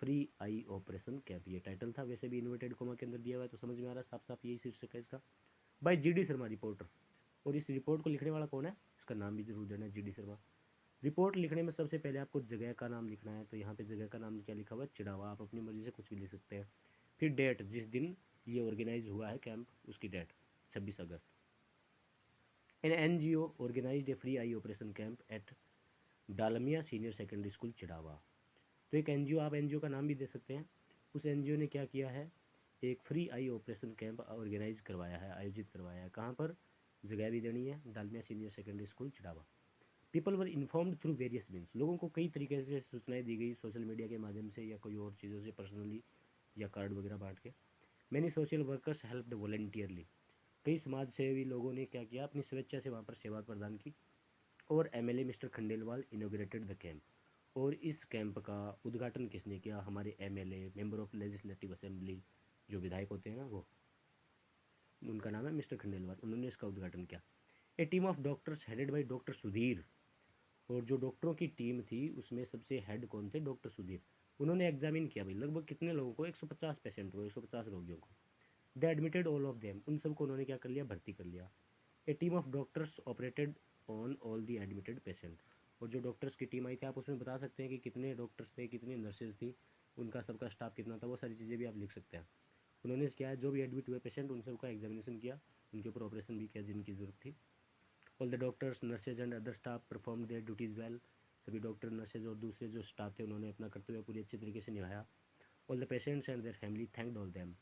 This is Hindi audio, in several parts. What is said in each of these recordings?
फ्री आई ऑपरेशन कैंप, ये टाइटल था, वैसे भी इन्वर्टेड कोमा के अंदर दिया हुआ है तो समझ में आ रहा है, साफ साफ यही शीर्षक है इसका। By G D Sharma reporter. और इस रिपोर्ट को लिखने वाला कौन है, इसका नाम भी जरूर देना है, जी डी शर्मा। रिपोर्ट लिखने में सबसे पहले आपको जगह का नाम लिखना है, तो यहाँ पे जगह का नाम क्या लिखा हुआ है, चिड़ावा, आप अपनी मर्जी से कुछ भी लिख सकते हैं। फिर डेट, जिस दिन ये ऑर्गेनाइज हुआ है कैंप, उसकी डेट 26 अगस्त। N N G O organise a free eye operation camp at Dalmia senior secondary school Chirawa. तो एक एनजीओ, आप एनजीओ का नाम भी दे सकते हैं, उस एनजीओ ने क्या किया है, एक free eye operation camp organise करवाया है, आयोजित करवाया है। कहाँ पर, जगह भी देनी है, Dalmia senior secondary school Chirawa. People were informed through various means, लोगों को कई तरीके से सूचनाएं दी गई, सोशल मीडिया के माध्यम से या कोई और चीज़ों से, पर्सनली या कार्ड वगैरह बांट के। Many social workers helped voluntarily, कई समाज सेवी लोगों ने क्या किया, अपनी स्वेच्छा से वहाँ पर सेवा प्रदान की। और MLA mister Khandelwal inaugurated the camp, और इस कैंप का उद्घाटन किसने किया, हमारे MLA, member of legislative assembly, जो विधायक होते हैं ना वो, उनका नाम है मिस्टर खंडेलवाल, उन्होंने इसका उद्घाटन किया। A team of doctors headed by doctor Sudhir, और जो डॉक्टरों की टीम थी उसमें सबसे हेड कौन थे, डॉक्टर सुधीर। उन्होंने एग्जामिन किया भाई लगभग कितने लोगों को, 150 पेशेंट को, 150 रोगियों को। They admitted all of them, उन सबको उन्होंने क्या कर लिया, भर्ती कर लिया। A team of doctors operated on all the admitted patient, और जो डॉक्टर्स की टीम आई थी, आप उसमें बता सकते हैं कि कितने डॉक्टर्स थे, कितनी नर्सेज थी, उनका सबका स्टाफ कितना था, वो सारी चीज़ें भी आप लिख सकते हैं। उन्होंने क्या है, जो भी एडमिट हुए पेशेंट उन सबका एग्जामिनेशन किया, उनके ऊपर ऑपरेशन भी किया जिनकी ज़रूरत थी। All the doctors nurses and other staff perform their duties well, सभी डॉक्टर नर्सेज और दूसरे जो स्टाफ थे उन्होंने अपना कर्तव्य पूरी अच्छी तरीके से निभाया। All the patients and their family thanked all them,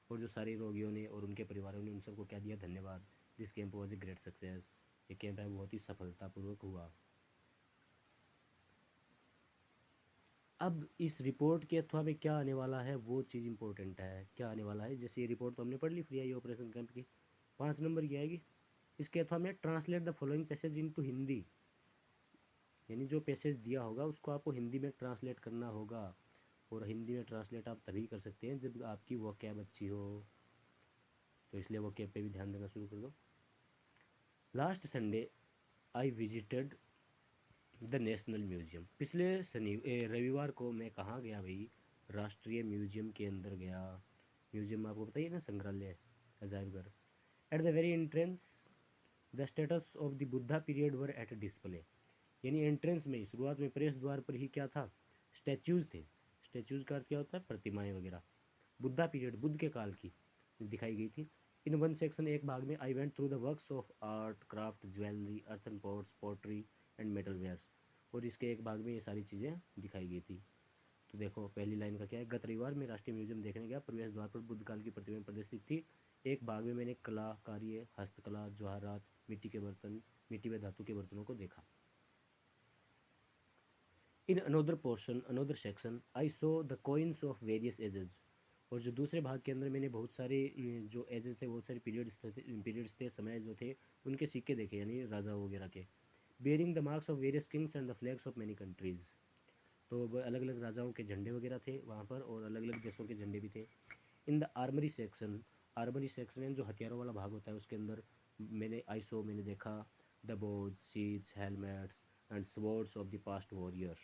और जो सारे रोगियों ने और उनके परिवारों ने उन सबको क्या दिया, धन्यवाद। This camp was a great success, ये कैंप है बहुत ही सफलतापूर्वक हुआ। अब इस रिपोर्ट के अथवा में क्या आने वाला है वो चीज़ इंपॉर्टेंट है, क्या आने वाला है, जैसे ये रिपोर्ट तो हमने पढ़ ली फ्री आई ऑपरेशन कैंप की, 5 नंबर की आएगी। इसके अथवा में translate the following passage into Hindi, यानी जो पैसेज दिया होगा उसको आपको हिंदी में ट्रांसलेट करना होगा, और हिंदी में ट्रांसलेट आप तभी कर सकते हैं जब आपकी वोकैब अच्छी हो, तो इसलिए वोकैब पे भी ध्यान देना शुरू कर दो। Last Sunday I visited the national museum, पिछले रविवार को मैं कहाँ गया भाई, राष्ट्रीय म्यूजियम के अंदर गया। म्यूजियम आपको बताइए ना, संग्रहालय, अजायब घर। At the very entrance the status of the Buddha period were at display, यानी एंट्रेंस में ही, शुरुआत में प्रवेश द्वार पर ही क्या था, स्टैच्यूज़ थे। स्टैच्यूज़ का अर्थ क्या होता है, प्रतिमाएं वगैरह। बुद्धा पीरियड, बुद्ध के काल की दिखाई गई थी। इन वन सेक्शन, एक भाग में, I went through the works of art craft jewellery earthen pots pottery and metal wares, और इसके एक भाग में ये सारी चीज़ें दिखाई गई थी। तो देखो पहली लाइन का क्या है, गत रविवार में राष्ट्रीय म्यूजियम देखने गया, प्रवेश द्वार पर बुद्ध काल की प्रतिमाएं प्रदर्शित थी। एक भाग में मैंने कला कार्य, हस्तकला, जवाहरात, मिट्टी के बर्तन, मिट्टी व धातु के बर्तनों को देखा। In another portion, another section, I saw the coins of various ages, और जो दूसरे भाग के अंदर मैंने बहुत सारे जो एजेस थे, बहुत सारे पीरियड्स थे, समय जो थे, उनके सिक्के देखे, यानी राजा वगैरह के। Bearing the marks of various Kings and the flags of many countries, तो अलग अलग राजाओं के झंडे वगैरह थे वहाँ पर, और अलग अलग देशों के झंडे भी थे। In the armoury section, armoury section जो हथियारों वाला भाग होता है उसके अंदर मैंने देखा the Bhoj, sheets, helmets and swords of the past warrior,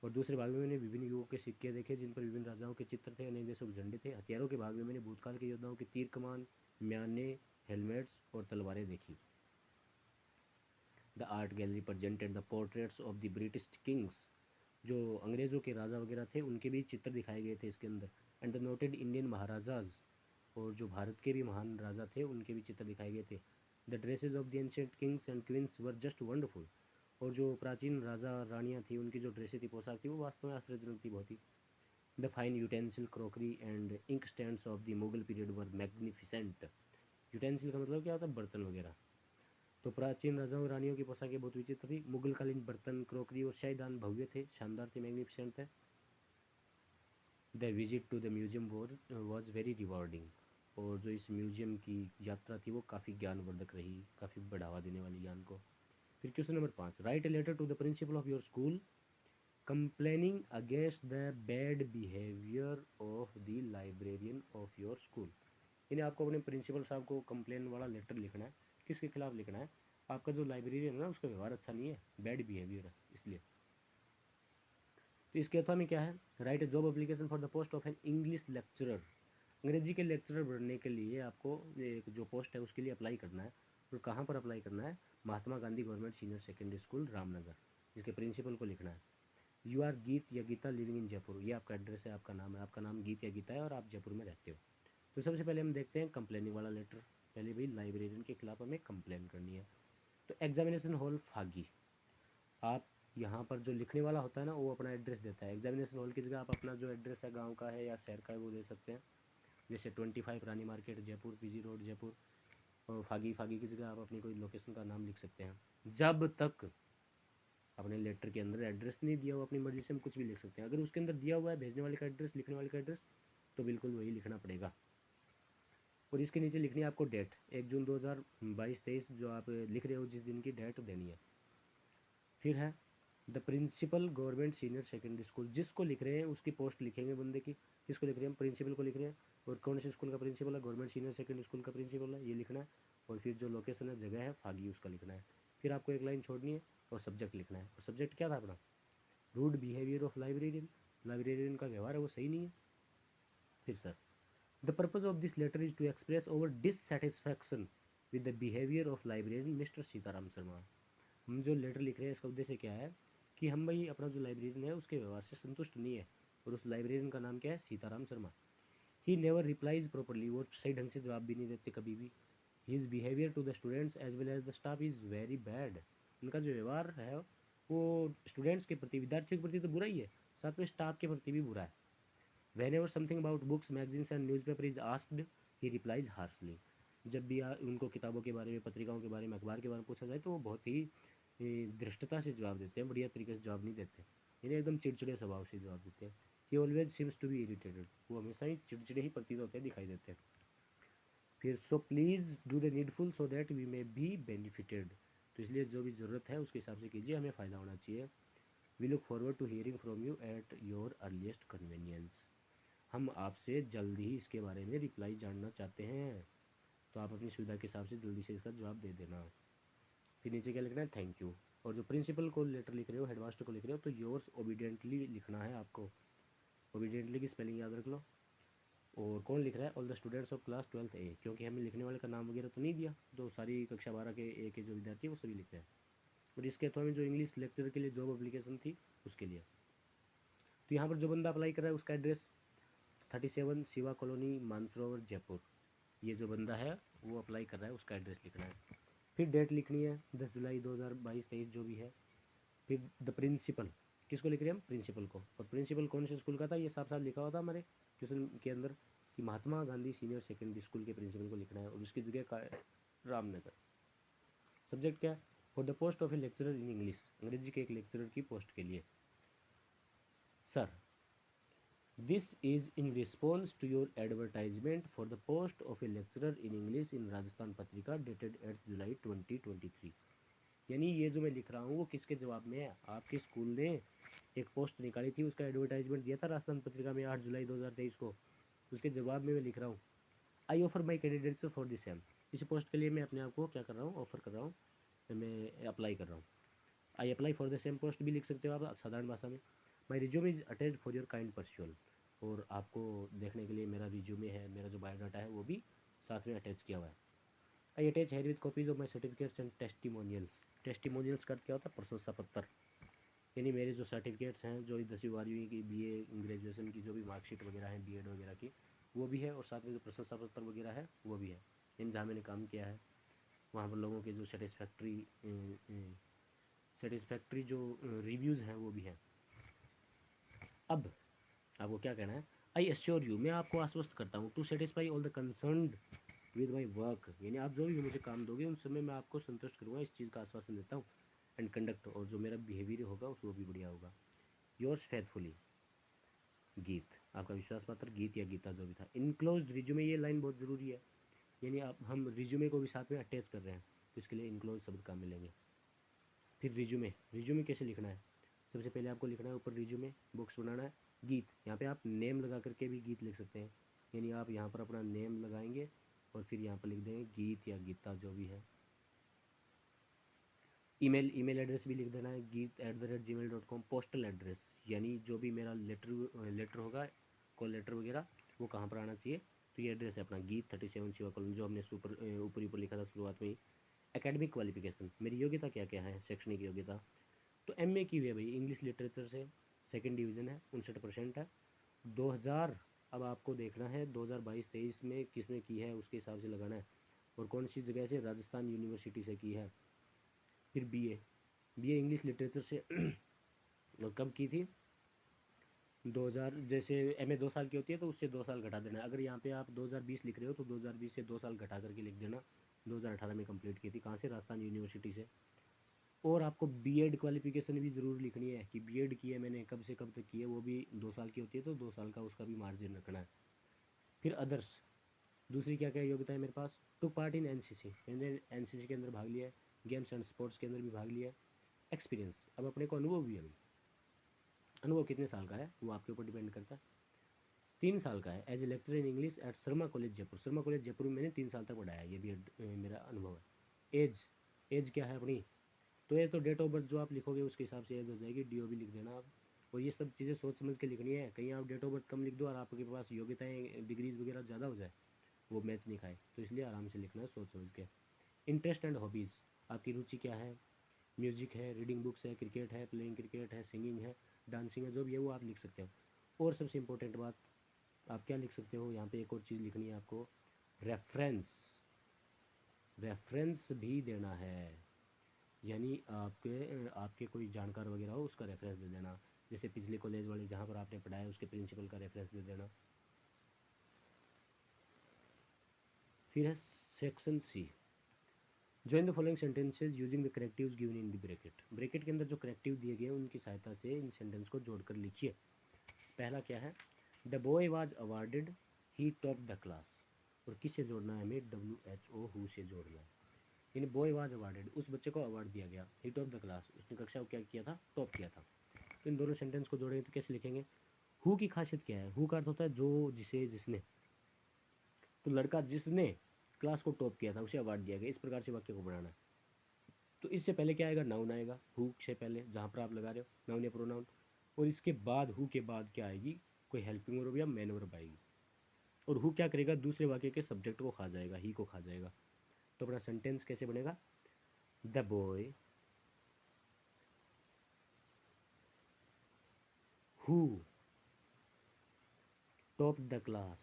और दूसरे भाग में मैंने विभिन्न युगों के सिक्के देखे जिन पर विभिन्न राजाओं के चित्र थे, अनेक देशों के झंडे थे। हथियारों के भाग में मैंने भूतकाल के योद्धाओं के तीर कमान, म्याने, हेलमेट्स और तलवारें देखी। The art gallery presented the portraits of the British Kings, जो अंग्रेज़ों के राजा वगैरह थे उनके भी चित्र दिखाए गए थे इसके अंदर। And the noted Indian Maharaja's, और जो भारत के भी महान राजा थे उनके भी चित्र दिखाए गए थे। The dresses of the ancient kings and queens were just wonderful, और जो प्राचीन राजा रानियाँ थी उनकी जो ड्रेसें थी, पोशाक थी, वो वास्तव में आश्चर्यजनक थी बहुत ही। The fine utensil crockery and ink stands of the Mughal period were magnificent, utensil का मतलब क्या होता है, बर्तन वगैरह। तो प्राचीन राजाओं रानियों की पोशाकें बहुत विचित्र थी, मुगलकालीन बर्तन, क्रॉकरी और शाहीदान भव्य थे, शानदार थे, मैग्निफिसेंट थे। The visit to the museum was very rewarding, और जो इस म्यूजियम की यात्रा थी वो काफ़ी ज्ञानवर्धक रही, काफ़ी बढ़ावा देने वाली ज्ञान को। फिर question number 5, write a letter to the principal of your school complaining against the bad behaviour of the librarian of your school, यानी आपको अपने प्रिंसिपल साहब को कंप्लेन वाला लेटर लिखना है। किसके खिलाफ लिखना है, आपका जो लाइब्रेरियन है ना उसका व्यवहार अच्छा नहीं है, बैड बिहेवियर है इसलिए। तो इसके अथवा में क्या है, right A job application for the post of an English lecturer. अंग्रेजी के लेक्चरर बनने के लिए आपको एक जो पोस्ट है उसके लिए अप्लाई करना है। और कहाँ पर अप्लाई करना है, Mahatma Gandhi government senior secondary school Ramnagar. इसके प्रिंसिपल को लिखना है, यू आर गीत या गीता लिविंग इन जयपुर। ये आपका एड्रेस है, आपका नाम है, आपका नाम गीत या गीता है और आप जयपुर में रहते हो। तो सबसे पहले हम देखते हैं कंप्लेनिंग वाला लेटर। पहले भाई लाइब्रेरियन के खिलाफ हमें कंप्लेन करनी है। तो एग्जामिनेशन हॉल फागी, आप यहाँ पर जो लिखने वाला होता है ना वो अपना एड्रेस देता है। एग्जामिनेशन हॉल की जगह आप अपना जो एड्रेस है गांव का है या शहर का है वो दे सकते हैं। जैसे 25 Rani market Jaipur, PG road Jaipur. और फागी की जगह आप अपनी कोई लोकेशन का नाम लिख सकते हैं। जब तक अपने लेटर के अंदर एड्रेस नहीं दिया हुआ, अपनी मर्जी से हम कुछ भी लिख सकते हैं। अगर उसके अंदर दिया हुआ है भेजने वाले का एड्रेस, लिखने वाले का एड्रेस, तो बिल्कुल वही लिखना पड़ेगा। और इसके नीचे लिखनी है आपको डेट, 1 जून 2022-23 जो आप लिख रहे हो जिस दिन की डेट देनी है। फिर है the principal government senior secondary school, जिसको लिख रहे हैं उसकी पोस्ट लिखेंगे बंदे की। किसको लिख रहे हैं, प्रिंसिपल को लिख रहे हैं। और कौन से स्कूल का प्रिंसिपल है, गवर्नमेंट सीनियर सेकेंडरी स्कूल का प्रिंसिपल है, ये लिखना है। और फिर जो लोकेशन है, जगह है फागी, उसका लिखना है। फिर आपको एक लाइन छोड़नी है और सब्जेक्ट लिखना है। और सब्जेक्ट क्या था अपना, rude behaviour of librarian. Librarian का व्यवहार है वो सही नहीं है। फिर sir, the purpose of this letter is to express our dissatisfaction with the behaviour of librarian mister Sitaram Sharma. हम जो लेटर लिख रहे हैं इसका उद्देश्य क्या है कि हम भाई अपना जो लाइब्रेरियन है उसके व्यवहार से संतुष्ट नहीं है। और उस लाइब्रेरियन का नाम क्या है, Sitaram Sharma. He never replies properly, वो सही ढंग से जवाब भी नहीं देते कभी भी। His behaviour to the students as well as the staff is very bad. उनका जो व्यवहार है वो स्टूडेंट्स के प्रति, विद्यार्थियों के प्रति तो बुरा ही है, साथ में स्टाफ के प्रति भी बुरा है। Whenever something about books, magazines and newspaper is asked, he replies harshly. जब भी उनको किताबों के बारे में, पत्रिकाओं के बारे में, अखबार के बारे में पूछा जाए तो वो बहुत ही धृष्टता से जवाब देते हैं, बढ़िया तरीके से जवाब नहीं देते, यानी एकदम चिड़चिड़े स्वभाव से जवाब देते हैं। He always seems to be irritated, वो हमेशा ही चिड़चिड़े ही प्रतीत होते हैं, दिखाई देते हैं। फिर so please do the needful so that we may be benefited, तो इसलिए जो भी ज़रूरत है उसके हिसाब से कीजिए, हमें फ़ायदा होना चाहिए। We look forward to hearing from you at your earliest convenience, हम आपसे जल्द ही इसके बारे में रिप्लाई जानना चाहते हैं, तो आप अपनी सुविधा के हिसाब से जल्दी से इसका जवाब दे देना। फिर नीचे क्या लिखना है, थैंक यू। और जो प्रिंसिपल को लेटर लिख रहे हो, हेडमास्टर को लिख रहे हो, तो योर्स ओबीडियंटली लिखना है आपको। ओबीडियंटली की स्पेलिंग याद रख लो। और कौन लिख रहा है, all the students of class 12 ए, क्योंकि हमें लिखने वाले का नाम वगैरह तो नहीं दिया, तो सारी कक्षा 12 के ए के जो विद्यार्थी वो सभी लिख रहे हैं। और इसके अथवा में जो इंग्लिश लेक्चर के लिए जॉब एप्लीकेशन थी उसके लिए, तो यहाँ पर जो बंदा अप्लाई कर रहा है उसका एड्रेस 37 शिवा कॉलोनी मानसरोवर जयपुर, ये जो बंदा है वो अप्लाई कर रहा है उसका एड्रेस लिखना है। फिर डेट लिखनी है 10 जुलाई 2022-23 जो भी है। फिर द प्रिंसिपल, किसको लिख रहे हैं हम, प्रिंसिपल को। और प्रिंसिपल कौन से स्कूल का था ये साफ साफ लिखा हुआ था हमारे क्वेश्चन के अंदर कि Mahatma Gandhi senior secondary school के प्रिंसिपल को लिखना है। और उसकी जगह का रामनगर। सब्जेक्ट क्या है, for the post of A lecturer in English, अंग्रेजी के एक लेक्चरर की पोस्ट के लिए। Sir, this is in response to your advertisement for the post of a lecturer in English in Rajasthan पत्रिका dated 8 जुलाई 2023। यानी ये जो मैं लिख रहा हूँ वो किसके जवाब में है, आपके स्कूल ने एक पोस्ट निकाली थी, उसका एडवर्टाइजमेंट दिया था राजस्थान पत्रिका में 8 जुलाई 2023 को, उसके जवाब में मैं लिख रहा हूँ I offer my candidates for the same. इस पोस्ट के लिए मैं अपने आप को क्या कर रहा हूँ, ऑफर कर रहा हूँ, मैं अप्लाई कर रहा हूँ। I apply for the same post भी लिख सकते हो आप साधारण भाषा में। My resume is attached for your kind perusal, और आपको देखने के लिए मेरा रिज्यूमे है, मेरा जो बायोडाटा है वो भी साथ में अटैच किया हुआ है। आई attach here with copies of my certificates and testimonials. Testimonials का क्या होता है, प्रशंसा पत्र, यानी मेरे जो सर्टिफिकेट्स हैं, जो 10वीं 12वीं की, बीए ग्रेजुएशन की जो भी मार्कशीट वगैरह है, बीएड वगैरह की, वो भी है। और साथ में जो प्रशंसा पत्र वगैरह है वो भी है, यानी जहाँ मैंने काम किया है वहाँ पर लोगों के जो सेटिस्फैक्ट्री जो रिव्यूज़ हैं वो भी हैं। अब आपको क्या कहना है, आई एश्योर यू, मैं आपको आश्वस्त करता हूँ, to satisfy all the concerned with my work, यानी आप जो भी मुझे काम दोगे उन समय मैं आपको संतुष्ट करूँगा, इस चीज़ का आश्वासन देता हूँ। एंड कंडक्ट, और जो मेरा बिहेवियर होगा उसको भी बढ़िया होगा। योर्स फेथफुली गीत, आपका विश्वास पात्र गीत या गीता जो भी था। इनक्लोज रिज्यूमे, ये लाइन बहुत ज़रूरी है, यानी आप हम रिज्यूमे को भी साथ में अटैच कर रहे हैं तो इसके लिए इनक्लोज शब्द काम मिलेंगे। फिर रिज्यूमे कैसे लिखना है, सबसे पहले आपको लिखना है ऊपर रिज्यूमे, बुक्स बनाना है, गीत, यहाँ पे आप नेम लगा करके भी गीत लिख सकते हैं, यानी आप यहाँ पर अपना नेम लगाएंगे और फिर यहाँ पर लिख देंगे गीत या गीता जो भी है। ईमेल एड्रेस भी लिख देना है, गीत@gmail.com। पोस्टल एड्रेस, यानी जो भी मेरा लेटर होगा, कॉल लेटर वगैरह, वो कहाँ पर आना चाहिए, तो ये एड्रेस है अपना गीत 37 शिवा कॉलोनी, जो हमने ऊपर ऊपर लिखा था शुरुआत में ही। एकेडमिक क्वालिफिकेशन, मेरी योग्यता क्या क्या है, शैक्षणिक योग्यता, तो एमए की हुई है भाई, इंग्लिश लिटरेचर से, सेकंड डिवीज़न है, 59% है। 2000, अब आपको देखना है 2022-23 में किसने की है, उसके हिसाब से लगाना है, और कौन सी जगह से, राजस्थान यूनिवर्सिटी से की है। फिर बीए इंग्लिश लिटरेचर से और कब की थी, 2000, जैसे एमए 2 साल की होती है तो उससे 2 साल घटा देना है। अगर यहाँ पे आप 2020 लिख रहे हो तो 2020 से 2 साल घटा करके लिख देना, 2018 में कंप्लीट की थी, कहाँ से, राजस्थान यूनिवर्सिटी से। और आपको बीएड क्वालिफिकेशन भी ज़रूर लिखनी है कि बीएड की है मैंने, कब से कब तक की है, वो भी 2 साल की होती है तो 2 साल का उसका भी मार्जिन रखना है। फिर अदर्स, दूसरी क्या क्या योग्यता है मेरे पास, टुक पार्ट इन एनसीसी, मैंने एनसीसी के अंदर भाग लिया है, गेम्स एंड स्पोर्ट्स के अंदर भी भाग लिया है। एक्सपीरियंस, अब अपने को अनुभव भी है भाई, अनुभव कितने साल का है वो आपके ऊपर डिपेंड करता है। 3 साल का है, as a lecture in English at Sharma college Jaipur, Sharma college Jaipur में मैंने 3 साल तक पढ़ाया है, ये भी मेरा अनुभव है। एज क्या है अपनी, तो ये तो डेट ऑफ बर्थ जो आप लिखोगे उसके हिसाब से एज हो जाएगी, डीओ भी लिख देना आप। और ये सब चीज़ें सोच समझ के लिखनी है, कहीं आप डेट ऑफ बर्थ कम लिख दो और आपके पास योग्यताएं डिग्रीज वगैरह ज़्यादा हो जाए, वो मैच नहीं खाए, तो इसलिए आराम से लिखना है सोच समझ के। इंटरेस्ट एंड हॉबीज़, आपकी रुचि क्या है, म्यूजिक है, रीडिंग बुक्स है, क्रिकेट है, प्लेइंग क्रिकेट है, सिंगिंग है, डांसिंग है, जो भी है वो आप लिख सकते हो। और सबसे इम्पोर्टेंट बात, आप क्या लिख सकते हो, यहाँ पे एक और चीज़ लिखनी है आपको, रेफरेंस, रेफरेंस भी देना है, यानी आपके कोई जानकार वगैरह हो उसका रेफरेंस दे देना, जैसे पिछले कॉलेज वाले जहाँ पर आपने पढ़ाया उसके प्रिंसिपल का रेफरेंस दे देना। फिर है section C, join the following sentences using the connectives given in the bracket, bracket के अंदर जो करेक्टिव दिए गए हैं उनकी सहायता से इन सेंटेंस को जोड़कर लिखिए। पहला क्या है, the boy was awarded, he top the class, और किससे जोड़ना है हमें, WHO, हु से जोड़ना है। इन बॉय वाज अवार्डेड, उस बच्चे को अवार्ड दिया गया, ही टॉप द क्लास, उसने कक्षा को क्या किया था, टॉप किया था। तो इन दोनों सेंटेंस को जोड़ेंगे तो कैसे लिखेंगे, हु की खासियत क्या है, हु का अर्थ होता है जो, जिसे, जिसने, तो लड़का जिसने क्लास को टॉप किया था उसे अवार्ड दिया गया, इस प्रकार से वाक्य को बनाना है। तो इससे पहले क्या आएगा, नाउन आएगा, हु से पहले जहाँ पर आप लगा रहे हो नाउन या प्रोनाउन, और इसके बाद हु के बाद क्या आएगी, कोई हेल्पिंग वर्ब या मेन वर्ब आएगी, और हु क्या करेगा, दूसरे वाक्य के सब्जेक्ट को खा जाएगा, ही को खा जाएगा। तो अपना सेंटेंस कैसे बनेगा, the boy who top the class,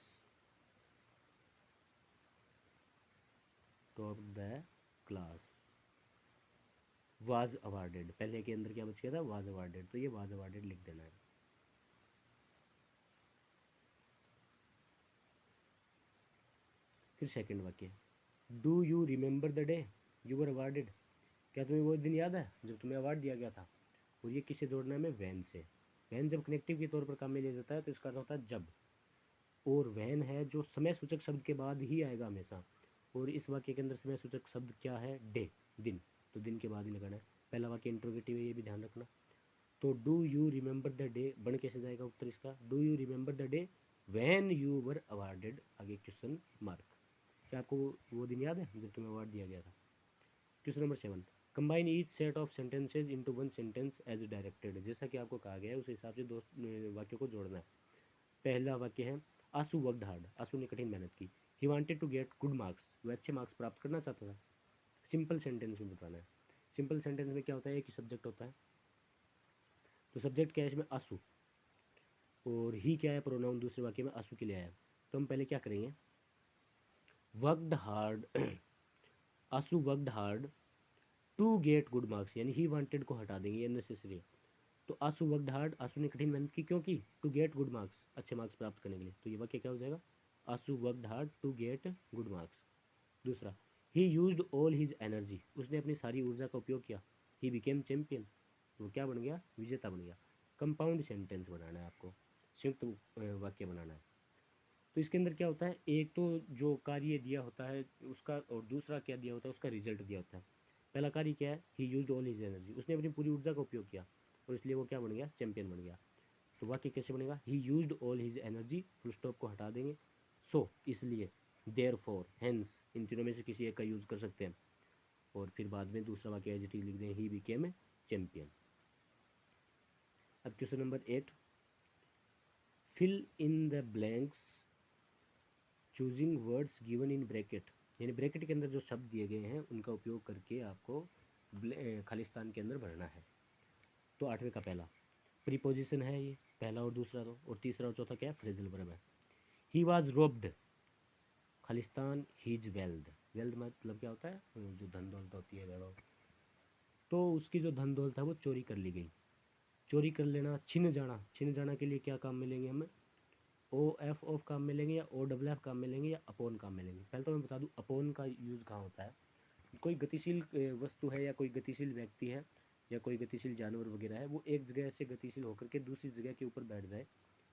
top the class was awarded, पहले के अंदर क्या बच गया था, वाज अवार्डेड, तो ये वाज अवार्डेड लिख देना है। फिर सेकंड वाक्य, do you remember the day you were awarded, क्या तुम्हें वो दिन याद है जब तुम्हें अवार्ड दिया गया था, और ये किससे जोड़ना है हमें, वैन से। वैन जब कनेक्टिव के तौर पर काम में लिया जाता है तो इसका अर्थ होता है जब, और वैन है जो समय सूचक शब्द के बाद ही आएगा हमेशा, और इस वाक्य के अंदर समय सूचक शब्द क्या है, डे, दिन, तो दिन के बाद ही लगाना है। पहला वाक्य इंट्रोगेटिव है, ये भी ध्यान रखना। तो do you remember the day बन कैसे जाएगा उत्तर इसका, do you remember the day when you were awarded, आगे क्वेश्चन मार्क, क्या आपको वो दिन याद है जब तुम्हें अवार्ड दिया गया था। Question number 7, combine each set of sentences into one sentence as directed, जैसा कि आपको कहा गया है उस हिसाब से दो वाक्यों को जोड़ना है। पहला वाक्य है, आंसू वर्कड हार्ड, आंसू ने कठिन मेहनत की, he wanted to get good marks, वह अच्छे मार्क्स प्राप्त करना चाहता था। सिंपल सेंटेंस में बताना है। सिंपल सेंटेंस में क्या होता है, एक ही सब्जेक्ट होता है, तो सब्जेक्ट क्या है इसमें, आंसू, और ही क्या है, प्रोनाउन दूसरे वाक्य में आंसू के लिए आया। तो हम पहले क्या करेंगे, वर्कड हार्ड, आंसू worked hard to get good marks, यानी ही वांटेड को हटा देंगे, ये नेसेसरी है। तो आंसू वर्कड हार्ड, आंसू ने कठिन मेहनत की, क्योंकि टू गेट गुड मार्क्स, अच्छे मार्क्स प्राप्त करने के लिए, तो ये वाक्य क्या हो जाएगा, Ansu worked hard to get good marks. दूसरा, he used all his energy, उसने अपनी सारी ऊर्जा का उपयोग किया, ही बिकेम चैंपियन, वो क्या बन गया, विजेता बन गया। कंपाउंड सेंटेंस बनाना है आपको, संयुक्त वाक्य बनाना है। तो इसके अंदर क्या होता है, एक तो जो कार्य दिया होता है उसका, और दूसरा क्या दिया होता है उसका रिजल्ट दिया होता है। पहला कार्य क्या है, ही यूज्ड ऑल हिज एनर्जी, उसने अपनी पूरी ऊर्जा का उपयोग किया, और इसलिए वो क्या बन गया, चैंपियन बन गया। तो वाक्य कैसे बनेगा, ही used all his energy, full stop को हटा देंगे, सो इसलिए, देयर फॉर, हेंस, इन तीनों में से किसी एक का यूज कर सकते हैं, और फिर बाद में दूसरा वाक्य एज इट इज लिख दें, ही बिकेम चैंपियन। अब question number 8, fill in the blanks choosing words given in bracket, यानी ब्रैकेट के अंदर जो शब्द दिए गए हैं उनका उपयोग करके आपको खालिस्तान के अंदर भरना है। तो 8वें का पहला प्रीपोजिशन है, ये पहला और दूसरा तो, और तीसरा और चौथा क्या है, फ्रेजल वर्ब है। ही वाज रोब्ड, खालिस्तान हीज वेल्थ, वेल्थ मतलब क्या होता है, जो धन दौलत होती है वैभव, तो उसकी जो धन दौलत है वो चोरी कर ली गई। चोरी कर लेना, छिन जाना, छिन जाना के लिए क्या काम मिलेंगे हमें, ओ एफ ऑफ काम मिलेंगे या ओ डब्ल्यू एफ काम मिलेंगे या अपोन काम मिलेंगे। पहले तो मैं बता दूं अपोन का यूज़ कहाँ होता है, कोई गतिशील वस्तु है या कोई गतिशील व्यक्ति है या कोई गतिशील जानवर वगैरह है, वो एक जगह से गतिशील होकर के दूसरी जगह के ऊपर बैठ जाए,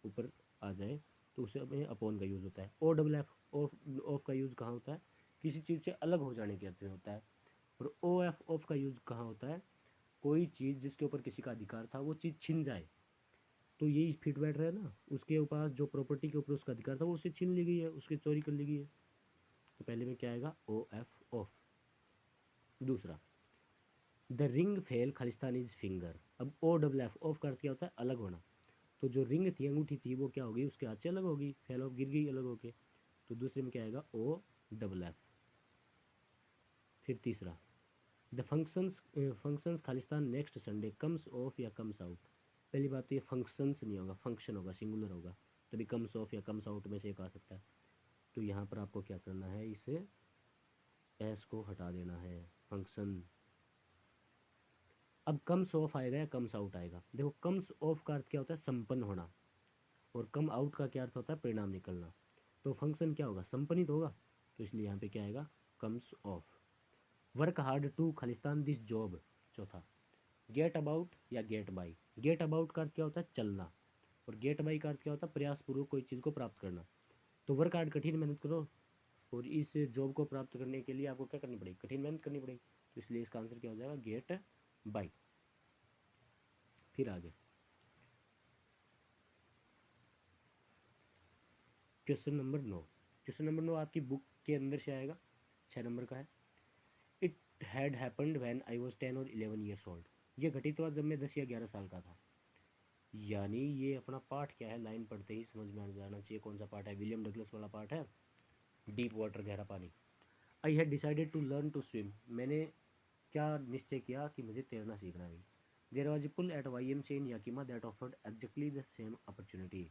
ऊपर आ जाए, तो उसे हमें अपोन का यूज़ होता है। O W F of of का यूज़ कहाँ होता है, किसी चीज़ से अलग हो जाने के अर्थ में होता है। और ओ एफ ऑफ का यूज़ कहाँ होता है, कोई चीज़ जिसके ऊपर किसी का अधिकार था वो चीज़ छिन जाए, तो यही फिट बैठ रहा है ना, उसके पास जो प्रॉपर्टी के ऊपर उसका अधिकार था वो उससे छीन ली गई है, उसकी चोरी कर ली गई है। तो पहले में क्या आएगा, ओ एफ ऑफ। दूसरा, the ring fail Khalistan is finger. अब ओ डब्ल्यू एफ ऑफ का अर्थ क्या होता है, अलग होना, तो जो रिंग थी, अंगूठी थी, वो क्या होगी, उसके हाथ से अलग होगी, फेल ऑफ गिर गई अलग होके, तो दूसरे में क्या आएगा, ओ डबल एफ। फिर तीसरा, the functions Khalistan next Sunday comes of या कम्स आउट। पहली बात तो ये फंक्शंस नहीं होगा, फंक्शन होगा, सिंगुलर होगा, तभी कम्स ऑफ या कम्स आउट में से एक आ सकता है। तो यहाँ पर आपको क्या करना है, इसे एस को हटा देना है, फंक्शन। अब कम्स ऑफ आएगा या कम्स आउट आएगा, देखो कम्स ऑफ का अर्थ क्या होता है, संपन्न होना, और कम आउट का क्या अर्थ होता है, परिणाम निकलना। तो फंक्शन क्या होगा, संपन्नित होगा, तो इसलिए यहाँ पे क्या आएगा, comes off. Work hard to खालिस्तान दिस जॉब। चौथा, गेट अबाउट या गेट बाई। गेट अबाउट का अर्थ क्या होता है, चलना, और गेट बाई का अर्थ क्या होता है, प्रयासपूर्वक कोई चीज़ को प्राप्त करना। तो वर्क हार्ड, कठिन मेहनत करो, और इस जॉब को प्राप्त करने के लिए आपको क्या करनी पड़ेगी, कठिन मेहनत करनी पड़ेगी, तो इसलिए इसका आंसर क्या हो जाएगा, गेट बाई। फिर आगे क्वेश्चन नंबर 9। क्वेश्चन नंबर 9 आपकी बुक के अंदर से आएगा, 6 नंबर का है। It had happened when I was 10 और 11 ईयर्स ओल्ड। ये घटित हुआ जब मैं 10 या 11 साल का था। यानी ये अपना पार्ट क्या है, लाइन पढ़ते ही समझ में आ जाना चाहिए कौन सा पार्ट है, विलियम डगलस वाला पार्ट है, डीप वाटर, गहरा पानी। I had decided to learn to swim. मैंने क्या निश्चय किया कि मुझे तैरना सीखना है। There was a pool at YMCA in Yakima that offered exactly the same opportunity.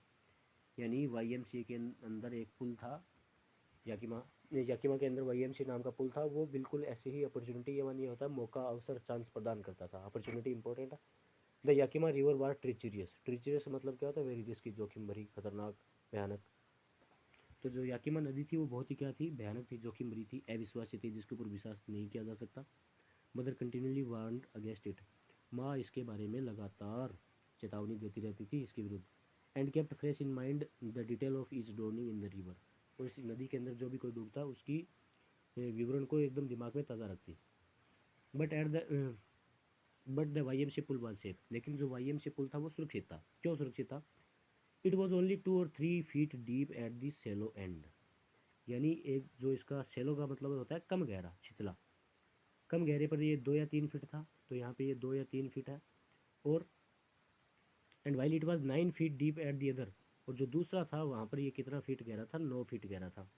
यानी YMCA के अंदर एक पुल था, याकिमा, याकिमा के अंदर YMCA नाम का पुल था, वो बिल्कुल ऐसे ही अपॉर्चुनिटी, ये मानिए होता है मौका, अवसर, चांस प्रदान करता था, अपॉर्चुनिटी इंपॉर्टेंट है। द याकिमा रिवर वार ट्रिचरियस। ट्रिचरियस मतलब क्या होता है, वेरी रिस्की, जोखिम भरी, खतरनाक, भयानक। तो जो याकिमा नदी थी वो बहुत ही क्या थी, भयानक थी, जोखिम भरी थी, अविश्वासी थी, जिसके ऊपर विश्वास नहीं किया जा सकता। Mother continuously warned against it. माँ इसके बारे में लगातार चेतावनी देती रहती थी इसके विरुद्ध। And kept fresh in mind the detail of each droning in the river. और इस नदी के अंदर जो भी कोई डूबता उसकी विवरण को एकदम दिमाग में ताज़ा रखती। But at the but the YMCA pool was safe. लेकिन जो YMCA पुल था वो सुरक्षित था। क्यों सुरक्षित था, इट वॉज ओनली 2 और 3 feet deep at the shallow end. यानी एक जो इसका सेलो का मतलब होता है कम गहरा, छिछला, कम गहरे पर ये 2 या 3 फीट था, तो यहाँ पे ये 2 या 3 फीट है। और and while it was 9 feet deep at the other. और जो दूसरा था वहाँ पर ये कितना फीट गहरा था, 9 फीट गहरा था।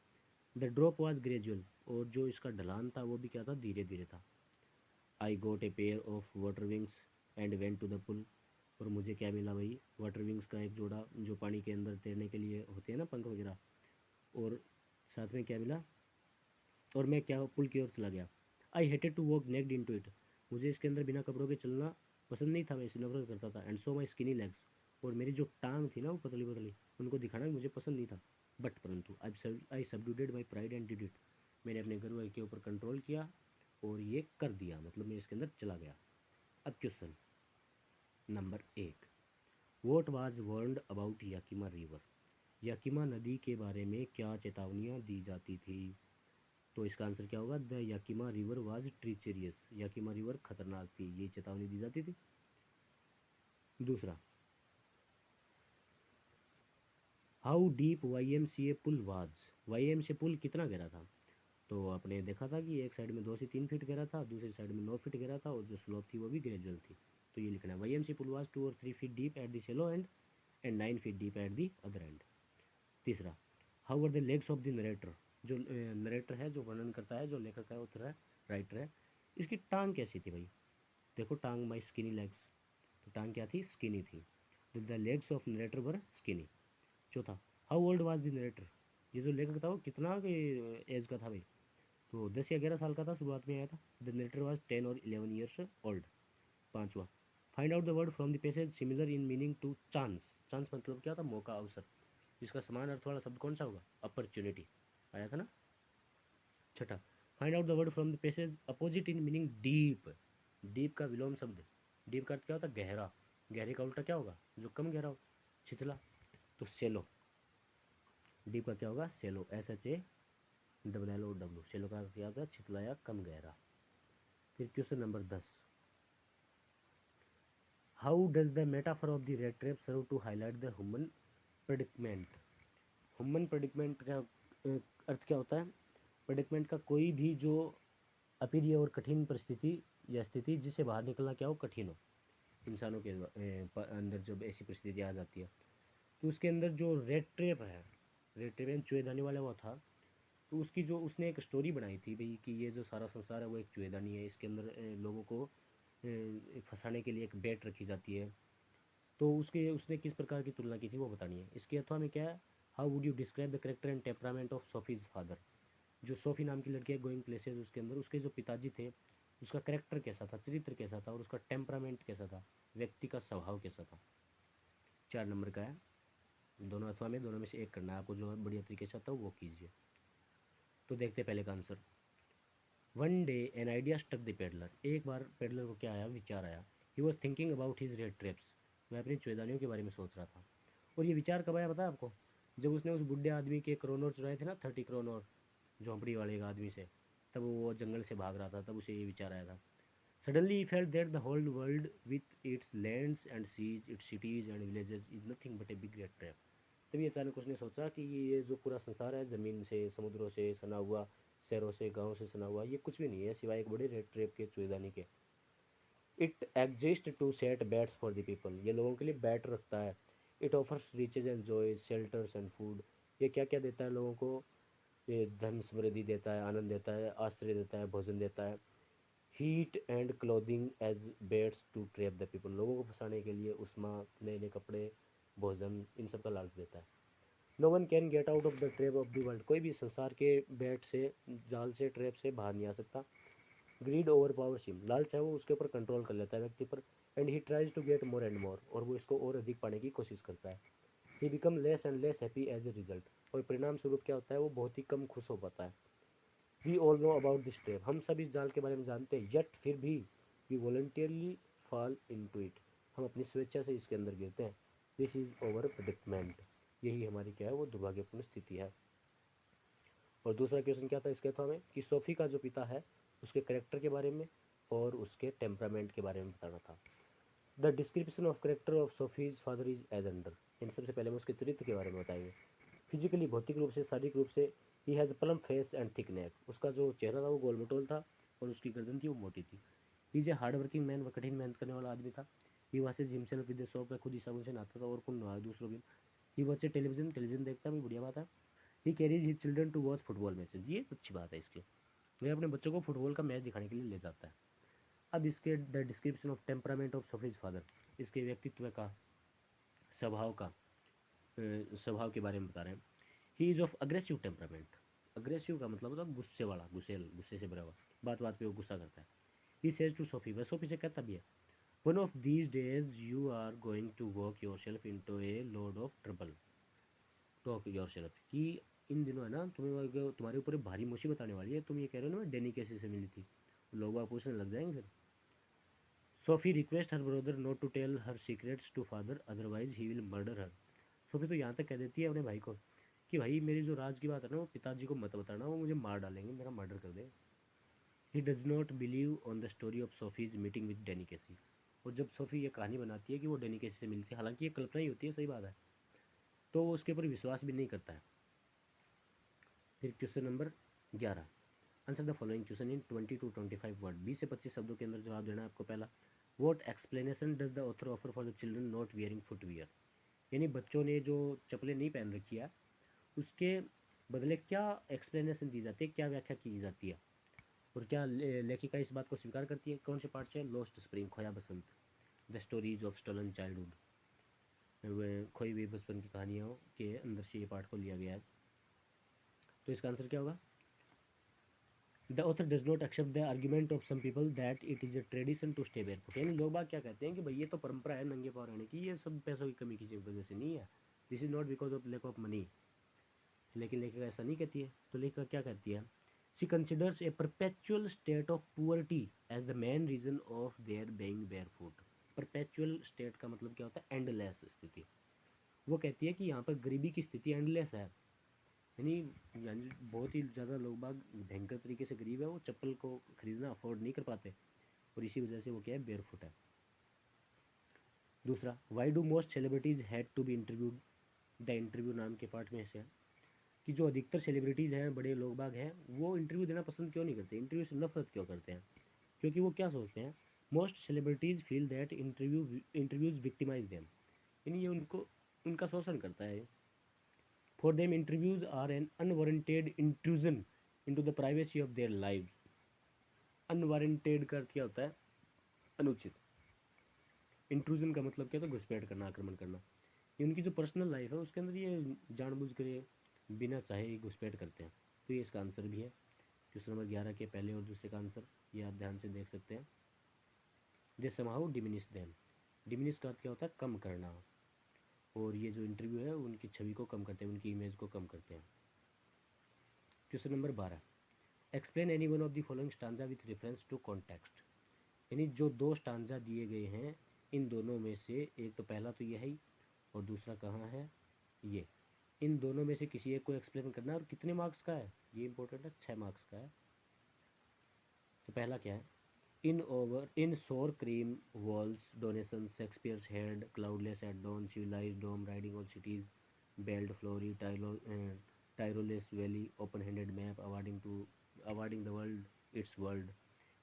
The drop was gradual. और जो इसका ढलान था वो भी क्या था, धीरे धीरे था। I got a pair of water wings and went to the pool. और मुझे क्या मिला भाई, वाटर विंग्स का एक जोड़ा, जो पानी के अंदर तैरने के लिए होते हैं ना, पंख वगैरह। और साथ में क्या मिला, और मैं क्या पुल की ओर चला गया। I hated to walk naked into it. मुझे इसके अंदर बिना कपड़ों के चलना पसंद नहीं था, मैं इसे नफरत करता था। And so my skinny legs. और मेरी जो टांग थी ना वो पतली पतली, उनको दिखाना मुझे पसंद नहीं था। बट परंतु I subdued my pride and did it. मैंने अपने गर्व के ऊपर कंट्रोल किया और ये कर दिया, मतलब मैं इसके अंदर चला गया। अब question number 1, what was warned about Yakima river. Yakima नदी के बारे में क्या चेतावनियाँ दी जाती थी। तो इसका आंसर क्या होगा, the Yakima river was treacherous. Yakima river खतरनाक थी, ये चेतावनी दी जाती थी। दूसरा, how deep YMCA pool was. YMCA pool कितना गहरा था, तो आपने देखा था कि एक साइड में 2 से 3 फीट गहरा था, दूसरी साइड में 9 फीट गहरा था, और जो स्लोप थी वो भी ग्रेजुअल थी। तो ये लिखना है YMC pool was 2 or 3 feet deep at the shallow end and 9 feet deep at the other end. तीसरा, how were the legs of the narrator, जो नरेटर है, जो वर्णन करता है, जो लेखक है, उत्तर है, राइटर है, इसकी टांग कैसी थी भाई? देखो टांग, माई स्किनी लेग्स, तो टांग क्या थी? स्किनी थी। The legs of narrator were skinny. चौथा, how old was the narrator, ये जो लेखक था वो कितना एज का था भाई? तो 10 या 11 साल का था, शुरुआत में आया था। द नरेटर वाज 10 और 11 ईयर्स ओल्ड। पांचवा, find out the word from the passage similar in meaning to chance. Chance मतलब क्या था? मौका, अवसर। इसका समान अर्थ वाला शब्द कौन सा होगा? अपॉर्चुनिटी, आया था ना। छठा, find out the word from the passage opposite in meaning deep. Deep का विलोम शब्द, डीप का अर्थ क्या होता है? गहरा। गहरे का उल्टा क्या होगा? जो कम गहरा हो, छिछला। तो सेलो, डीप का क्या होगा? सेलो, SHALLOW। सेलो का क्या होता है? छिछला या कम गहरा। फिर question number 10, how does the metaphor of the red trap serve to highlight the human predicament. Human predicament का अर्थ क्या होता है? प्रेडिक्मेंट का कोई भी जो अप्रिय और कठिन परिस्थिति या स्थिति जिससे बाहर निकलना क्या हो? कठिन हो। इंसानों के अंदर जब ऐसी परिस्थिति आ जाती है, तो उसके अंदर जो रेड ट्रैप है, रेड ट्रैप चुएदानी वाला वो था, तो उसकी जो उसने एक स्टोरी बनाई थी भाई कि ये जो सारा संसार है वो एक चुएदानी है, इसके अंदर लोगों को फंसाने के लिए एक बैट रखी जाती है। तो उसके उसने किस प्रकार की तुलना की थी वो बतानी है। इसके अथवा में क्या है? How would you describe the character and temperament of Sophie's father. जो सोफी नाम की लड़की है गोइंग प्लेसेस, उसके अंदर उसके जो पिताजी थे, उसका करेक्टर कैसा था, चरित्र कैसा था, और उसका टेम्परामेंट कैसा था, व्यक्ति का स्वभाव कैसा था। 4 नंबर का है, दोनों अथवा में दोनों में से एक करना है आपको, जो बढ़िया तरीके से आता हो वो कीजिए। तो देखते पहले का answer. One day an idea struck the peddler. एक बार पेडलर को क्या आया? विचार आया। He was thinking about his red traps. वह अपनी चुएदानियों के बारे में सोच रहा था। और ये विचार कब आया पता है आपको? जब उसने उस बुढ़े आदमी के क्रोनोर चुराए थे ना, 30 क्रोनोर, झोंपड़ी वाले एक आदमी से, तब वो जंगल से भाग रहा था, तब उसे ये विचार आया था। Suddenly he felt that the whole world with its lands and seas, its cities and villages is nothing but a big red trap. तभी अचानक उसने सोचा कि ये जो पूरा संसार है, ज़मीन से, समुद्रों से सना हुआ, शहरों से, गाँव से सना हुआ, ये कुछ भी नहीं है सिवाय एक बड़े रेड ट्रैप के, चुएदानी के। It exist to set baits for the people. ये लोगों के लिए बैट रखता है। It offers riches and joy, shelters and food. ये क्या क्या देता है लोगों को? ये धन समृद्धि देता है, आनंद देता है, आश्रय देता है, भोजन देता है। Heat and clothing as beds to trap the people. लोगों को फंसाने के लिए उष्मा, नए नए कपड़े, भोजन, इन सब का लालच देता है। No one can get out of the trap of the world. कोई भी संसार के बेट से, जाल से, ट्रैप से बाहर नहीं आ सकता। Greed over powers him. लालच है वो उसके ऊपर कंट्रोल कर लेता है व्यक्ति पर। And he tries to get more and more. और वो इसको और अधिक पाने की कोशिश करता है। He become less and less happy as a result. और परिणाम स्वरूप क्या होता है? वो बहुत ही कम खुश हो पाता है। We all know about this trap. हम सब इस जाल के बारे में जानते हैं। येट फिर भी we voluntarily fall into it. हम अपनी स्वेच्छा से इसके अंदर गिरते हैं। This is our predicament. यही हमारी क्या है? वो दुर्भाग्यपूर्ण स्थिति है। और दूसरा क्वेश्चन क्या था इसके था में कि सोफी का जो पिता है उसके करेक्टर के बारे में और उसके टेम्परामेंट के बारे में बताना था। The description of character of Sophie's father is as under. इन सबसे पहले हम उसके चरित्र के बारे में बताएंगे। फिजिकली, भौतिक रूप से, शारीरिक रूप से, he has plump face and thick neck. उसका जो चेहरा था वो गोल मटोल था और उसकी गर्दन थी वो मोटी थी। He is a hard working man. वह कठिन मेहनत करने वाला आदमी था। He washes himself with the soap. खुद ही साबुन से नहाता था और कौन नहाए दूसरों भी। ही वॉच टेलीविजन। टेलीविजन देखता भी, बढ़िया बात है। He carries his children to watch football matches. ये अच्छी बात है इसकी। वह अपने बच्चों को फुटबॉल का मैच दिखाने के लिए ले जाता है। अब इसके the description of temperament of Sophie's father. इसके व्यक्तित्व का, स्वभाव का, स्वभाव के बारे में बता रहे हैं। He is of aggressive temperament. Aggressive का मतलब होता है गुस्से वाला, गुस्सेल, गुस्से से भरा हुआ, बात बात पे वो गुस्सा करता है। He says to Sophie. वह सोफी से कहता भी है, one of these days you are going to work yourself into a load of trouble. Talk yourself कि इन दिनों है ना तुम्हें, तुम्हारे ऊपर भारी मुसीबत आने वाली है। तुम ये कह रहे हो ना डेनी कैसी से मिली थी, लोग बाग पूछने लग जाएंगे फिर। Sophie request her brother not to tell her secrets to father otherwise he will murder her. Sophie तो यहाँ तक कह देती है अपने भाई को कि भाई मेरी जो राज की बात है ना वो पिताजी को मत बताना, वो मुझे मार डालेंगे, मेरा मर्डर कर दे। He does not believe on the story of Sophie's meeting with Danny Casey. और जब सोफी ये कहानी बनाती है कि वो डेनी केसी से मिलती है, हालांकि ये कल्पना ही होती है, सही बात है, तो वो उसके ऊपर विश्वास भी नहीं करता है। फिर question number 11, answer the following question in 20 to 25 word. 20 से 25 शब्दों के अंदर जवाब देना है आपको। पहला, what explanation does the author offer for the children not wearing footwear, यानी बच्चों ने जो चप्पलें नहीं पहन रखी है उसके बदले क्या एक्सप्लेनेशन दी जाती है, क्या व्याख्या की जाती है, और क्या लेखिका इस बात को स्वीकार करती है। कौन से पार्ट से? लॉस्ट स्प्रिंग, खोया बसंत, the stories of stolen childhood, खोई हुई बचपन की कहानियों के अंदर से ये पार्ट को लिया गया है। तो इसका आंसर क्या होगा? The author does not accept the argument of some people that it is a tradition to stay barefoot, यानी लोग बाग क्या कहते हैं कि भाई ये तो परंपरा है नंगे पाँव रहने की, ये सब पैसों की कमी की वजह से नहीं है, this is not because of lack of money. लेकिन लेखिका ऐसा नहीं कहती है। तो लेखिका क्या कहती है? She considers a perpetual state of poverty as the main reason of their being barefoot. Perpetual state का मतलब क्या होता है? एंडलेस स्थिति। वो कहती है कि यहाँ पर गरीबी की स्थिति एंडलेस है, यानी यानी बहुत ही ज़्यादा लोग बाग भयंकर तरीके से गरीब है, वो चप्पल को खरीदना अफोर्ड नहीं कर पाते, और इसी वजह से वो क्या है? बेयरफुट है। दूसरा, why do most celebrities had to be interviewed, the interview नाम के पार्ट में से है कि जो अधिकतर सेलिब्रिटीज़ हैं, बड़े लोग बाग हैं, वो इंटरव्यू देना पसंद क्यों नहीं करते, इंटरव्यू से नफरत क्यों करते हैं? क्योंकि वो क्या सोचते हैं? Most celebrities feel that interviews victimise them, यानी ये उनको उनका शोषण करता है। For them interviews are an unwarranted intrusion into the privacy of their lives. Unwarranted का अर्थ क्या होता है? अनुचित। इंट्रूजन का मतलब क्या था? घुसपैठ करना, आक्रमण करना। ये उनकी जो पर्सनल लाइफ है उसके अंदर ये जानबूझ कर ये बिना चाहे घुसपैठ करते हैं। तो ये इसका आंसर भी है। क्वेश्चन नंबर 11 के पहले और दूसरे का आंसर ये आप ध्यान से देख सकते हैं। दे समहाउ डिमिनिश देम, डिमिनिश का अर्थ क्या होता है? कम करना। और ये जो इंटरव्यू है उनकी छवि को कम करते हैं, उनकी इमेज को कम करते हैं। Question number 12, explain any one of the following stanza with reference to context, यानी जो दो स्टांजा दिए गए हैं इन दोनों में से, एक तो पहला तो ये है ही, और दूसरा कहाँ है? ये। इन दोनों में से किसी एक को एक्सप्लेन करना है, और कितने मार्क्स का है ये इंपॉर्टेंट है, 6 मार्क्स का है। तो पहला क्या है? In sour cream walls donation Shakespeare's head cloudless at dawn civilised dome riding on cities belt flowery Tyrolese valley open handed map awarding the world its world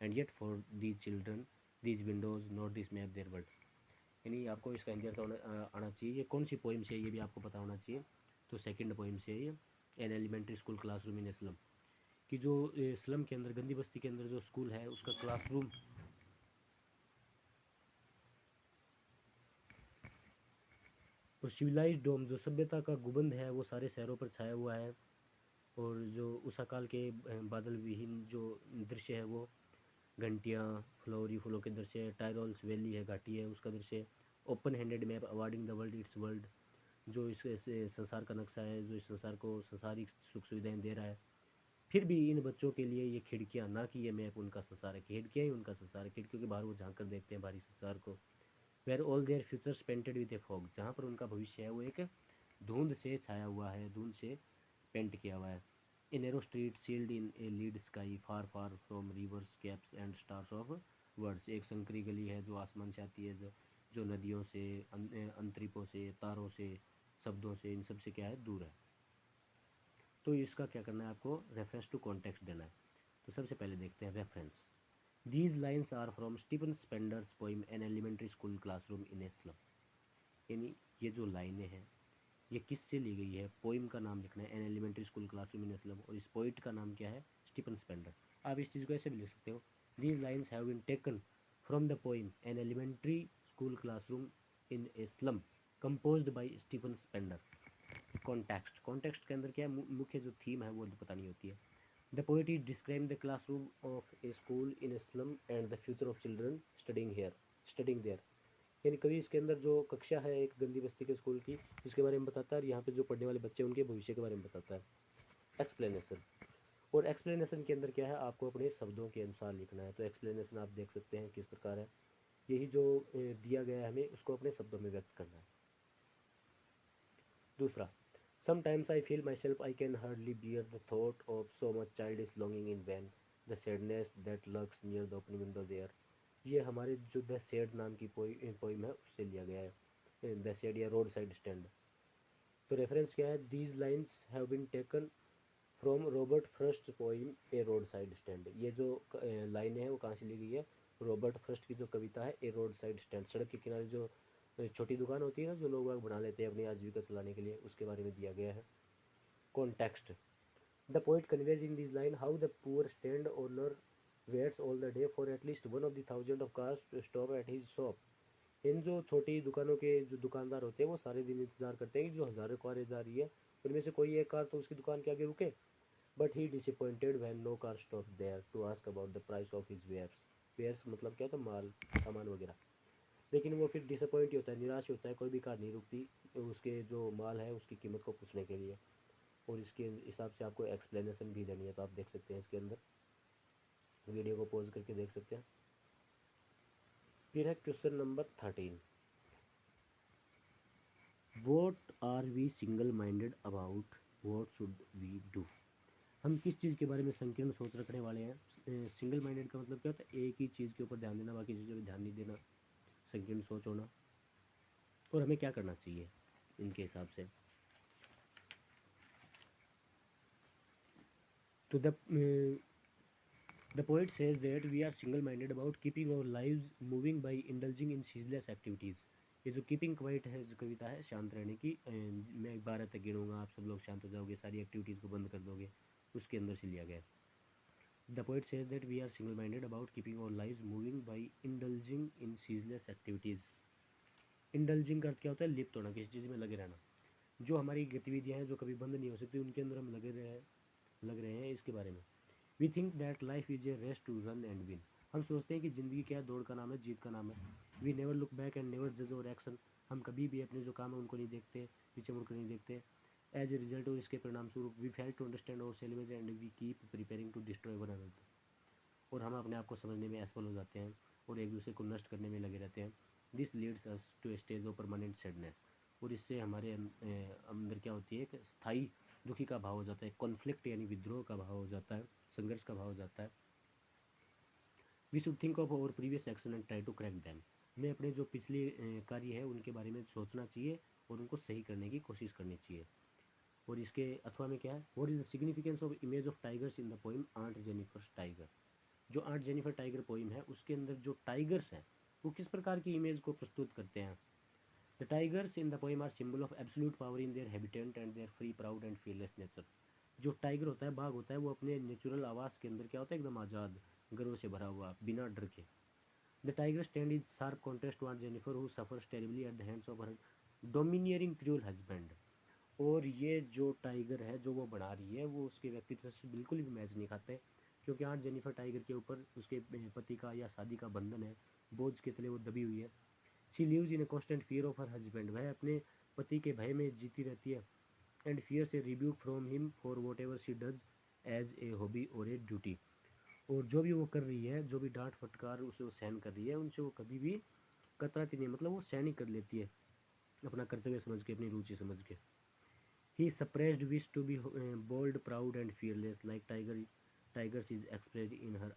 and yet for these children these windows not this map their world, यानी आपको इसका आंसर तो आना चाहिए। ये कौन सी पोइम से है ये भी आपको पता होना चाहिए। तो सेकंड पोइम से है ये, an elementary school classroom in slum, कि जो स्लम के अंदर, गंदी बस्ती के अंदर जो स्कूल है उसका क्लासरूम। और सिविलाइज्ड डोम, जो सभ्यता का गुबंद है वो सारे शहरों पर छाया हुआ है। और जो उषा काल के बादल विहीन जो दृश्य है वो, घंटियाँ, फ्लोरी फूलों के दृश्य, टायरोल्स वैली है, घाटी है, उसका दृश्य। Open handed map awarding the world its world, जो इस संसार का नक्शा है, जो इस संसार को संसारिक सुख सुविधाएं दे रहा है। फिर भी इन बच्चों के लिए ये खिड़कियाँ, ना कि ये मैप उनका संसार है, खिड़कियाँ ही उनका संसार है। खिड़कियों के बाहर वो झांक कर देखते हैं बाहरी संसार को। Where all their futures painted with a fog, जहाँ पर उनका भविष्य है वो एक धुंध से छाया हुआ है, धुंध से पेंट किया हुआ है। A narrow street sealed in a lead sky far far from rivers capes and stars of words, एक संकरी गली है जो आसमान से आती है, जो नदियों से, अंतरिपों से, तारों से, शब्दों से, इन सब से क्या है? दूर है। तो इसका क्या करना है आपको? रेफरेंस टू कॉन्टेक्स्ट देना है। तो सबसे पहले देखते हैं reference. These lines are from Stephen Spender's poem an elementary school classroom in a slum, यानी ये जो लाइनें हैं ये किससे ली गई है? पोइम का नाम लिखना है, an elementary school classroom in a slum, और इस पोइट का नाम क्या है? Stephen Spender. आप इस चीज़ को ऐसे भी लिख सकते हो, these lines have been taken from the poem an elementary school classroom in a slum composed by Stephen Spender. Context, context के अंदर क्या है? मुख्य जो थीम है वो पता नहीं होती है। The poet is describe the classroom of a school in a slum and the future of children studying there, यानी कवि इसके अंदर जो कक्षा है एक गंदी बस्ती के स्कूल की, जिसके बारे में बताता है, और यहाँ पे जो पढ़ने वाले बच्चे उनके भविष्य के बारे में बताता है। एक्सप्लेनेशन, और एक्सप्लेनेशन के अंदर क्या है? आपको अपने शब्दों के अनुसार लिखना है। तो एक्सप्लेनेशन आप देख सकते हैं किस प्रकार है। यही जो दिया गया है हमें उसको अपने शब्दों में व्यक्त करना है। दूसरा, sometimes I feel myself I can hardly bear the thought of so much childish longing in vain, the sadness that lurks near the open window there। ये हमारे जो द सैड नाम की पोइम है उससे लिया गया है, द सैड या रोड साइड स्टैंड। तो रेफरेंस क्या है? These lines have been taken from Robert Frost poem a roadside stand. ये जो लाइनें हैं वो कहाँ से ली गई है? रॉबर्ट फ्रस्ट की जो कविता है ए रोड साइड स्टैंड, सड़क के किनारे जो छोटी दुकान होती है ना, जो लोग बना लेते हैं अपनी आजीविका चलाने के लिए, उसके बारे में दिया गया है। Context, the poet conveys in this line how the poor stand owner waits all the day for at least one of the thousand of cars to stop at his shop. इन जो छोटी दुकानों के जो दुकानदार होते हैं वो सारे दिन इंतजार करते हैं कि जो हज़ारों कारें जा रही है उनमें से कोई एक कार तो उसकी दुकान के आगे रुके। But he disappointed when no car stop there to ask about the price of his wares. Wares मतलब क्या होता है, माल, सामान वगैरह। लेकिन वो फिर डिसअपॉइंट ही होता है, निराश होता है, कोई भी कार नहीं रुकती उसके जो माल है उसकी कीमत को पूछने के लिए। और इसके हिसाब से आपको एक्सप्लेनेशन भी देनी है, तो आप देख सकते हैं इसके अंदर, वीडियो को पॉज करके देख सकते हैं। फिर है question number 13, what are we single minded about, what should we do. हम किस चीज़ के बारे में संकीर्ण सोच रखने वाले हैं। सिंगल माइंडेड का मतलब क्या होता है, एक ही चीज़ के ऊपर ध्यान देना, बाकी चीज़ों पर ध्यान नहीं देना, संकीर्ण सोच होना। और हमें क्या करना चाहिए इनके हिसाब से। तो the poet says that we are single minded about keeping our lives moving by indulging in ceaseless activities। ये जो कीपिंग क्वाइट है, जो कविता है शांत रहने की, मैं 12 तक गिनूंगा, आप सब लोग शांत हो जाओगे, सारी एक्टिविटीज़ को बंद कर दोगे, उसके अंदर से लिया गया। The poet says that we are single minded about keeping our lives moving by indulging in ceaseless activities. Indulging का अर्थ क्या होता है, लिप्त होना, किसी चीज़ में लगे रहना। जो हमारी गतिविधियाँ हैं जो कभी बंद नहीं हो सकती, उनके अंदर हम लग रहे हैं, इसके बारे में। We think that life is a race to run and win. हम सोचते हैं कि ज़िंदगी क्या है, दौड़ का नाम है, जीत का नाम है। We never look back and never जज और एक्शन। हम कभी भी अपने जो काम है उनको नहीं देखते, पीछे मुड़कर नहीं देखते। एज ए रिजल्ट, और इसके परिणाम स्वरूप, we fail to understand ourselves and we keep preparing to destroy one another. और हम अपने आप को समझने में असफल हो जाते हैं और एक दूसरे को नष्ट करने में लगे रहते हैं। This leads us to a stage of permanent sadness. और इससे हमारे अंदर क्या होती है, एक स्थायी दुखी का भाव हो जाता है, कॉन्फ्लिक्ट यानी विद्रोह का भाव हो जाता है, संघर्ष का भाव हो जाता है। We should think of our previous action and try to correct them. हमें अपने जो पिछले कार्य है उनके बारे में सोचना चाहिए और उनको सही करने की कोशिश करनी चाहिए। और इसके अथवा में क्या है, what is the significance of image of tigers in the poem aunt Jennifer's tiger. जो आंट जेनिफर टाइगर पोइम है उसके अंदर जो टाइगर्स हैं वो किस प्रकार की इमेज को प्रस्तुत करते हैं। The tigers in the poem are symbol of absolute power in their habitant and their free proud and fearless nature. जो टाइगर होता है, बाघ होता है, वो अपने नेचुरल आवास के अंदर क्या होता है, एकदम आज़ाद, गर्व से भरा हुआ, बिना डर के। The tiger stand is sharp contrast to aunt Jennifer who suffers terribly at the hands of her domineering cruel husband. और ये जो टाइगर है जो वो बना रही है वो उसके व्यक्तित्व से बिल्कुल भी मैच नहीं खाते, क्योंकि आंट जेनिफर टाइगर के ऊपर उसके पति का या शादी का बंधन है, बोझ के तले वो दबी हुई है। She lives in a constant fear of her husband. वह अपने पति के भय में जीती रहती है। एंड फियर से rebuke from him for whatever she does as a hobby or a duty. और जो भी वो कर रही है, जो भी डांट फटकार उसे वो सहन कर रही है, उनसे वो कभी भी कतराती नहीं, मतलब वो सहन ही कर लेती है, अपना कर्तव्य समझ के, अपनी रुचि समझ के। ही suppressed wish to be bold, proud and fearless like tigers is expressed in her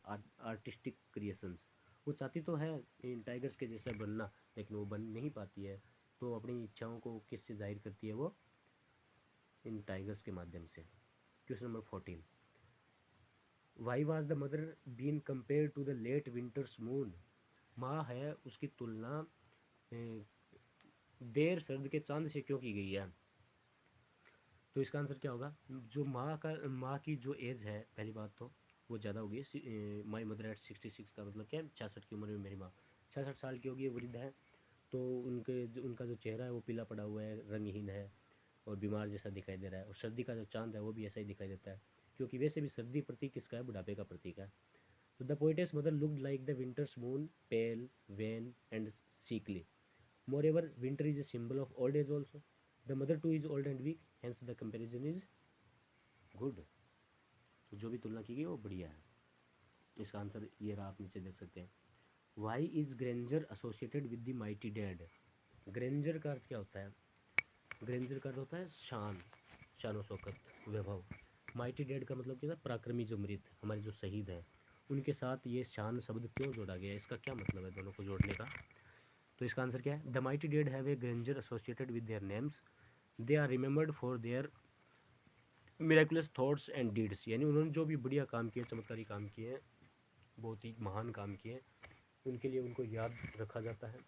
artistic creations। वो चाहती तो है इन टाइगर्स के जैसा बनना, लेकिन वो बन नहीं पाती है, तो अपनी इच्छाओं को किससे जाहिर करती है वो, इन टाइगर्स के माध्यम से। Question number 14, why was the mother been compare to the late winter's moon. माँ है उसकी तुलना देर सर्द के चांद से क्यों की गई है। तो इसका आंसर क्या होगा, जो माँ की जो एज है, पहली बात तो वो ज़्यादा होगी। माई मदर एट 66 का मतलब क्या है, 66 की उम्र में मेरी माँ 66 साल की होगी, वृद्ध है। तो उनका जो चेहरा है वो पीला पड़ा हुआ है, रंगहीन है और बीमार जैसा दिखाई दे रहा है। और सर्दी का जो चांद है वो भी ऐसा ही दिखाई देता है, क्योंकि वैसे भी सर्दी प्रतीक किसका है, बुढ़ापे का प्रतीक है। तो the poetess mother looked like the winter's moon, pale, wan and sickly. Moreover, winter is a symbol of old age also. The mother too is old and weak, hence the comparison is good। तो जो भी तुलना की गई वो बढ़िया है। इसका आंसर ये रहा, आप नीचे देख सकते हैं। Why is grandeur associated with the mighty dead. Grandeur का अर्थ क्या होता है, ग्रेंजर का अर्थ होता है शान, शानो शौकत, वैभव। माइटी डैड का मतलब क्या था, पराक्रमी जो मृत, हमारे जो शहीद हैं, उनके साथ ये शान शब्द क्यों जोड़ा गया, इसका क्या मतलब है दोनों को जोड़ने का। तो इसका आंसर क्या है, the mighty dead have a grandeur associated with their names, they are remembered for their miraculous thoughts and deeds. यानी उन्होंने जो भी बढ़िया काम किए, चमत्कारी काम किए, बहुत ही महान काम किए, उनके लिए उनको याद रखा जाता है,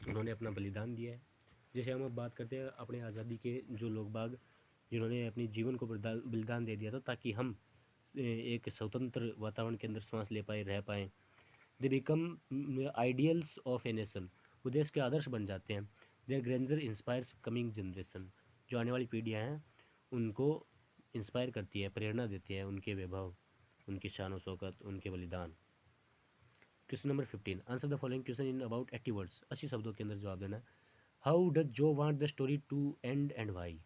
उन्होंने अपना बलिदान दिया है। जैसे हम अब बात करते हैं अपने आज़ादी के जो लोग बाग जिन्होंने अपने जीवन को बलिदान दे दिया था ताकि हम एक स्वतंत्र वातावरण के अंदर सांस ले पाए, रह पाएँ। They become ideals of a nation, वो देश के आदर्श बन जाते हैं। Their grandeur inspires coming generation, जो आने वाली पीढ़ियाँ हैं उनको इंस्पायर करती है, प्रेरणा देती है उनके वैभव, उनकी शान और शौकत, उनके बलिदान। Question number 15, answer the following question in about 80 words, 80 शब्दों के अंदर जवाब देना है। How does Jo want the story to end and why.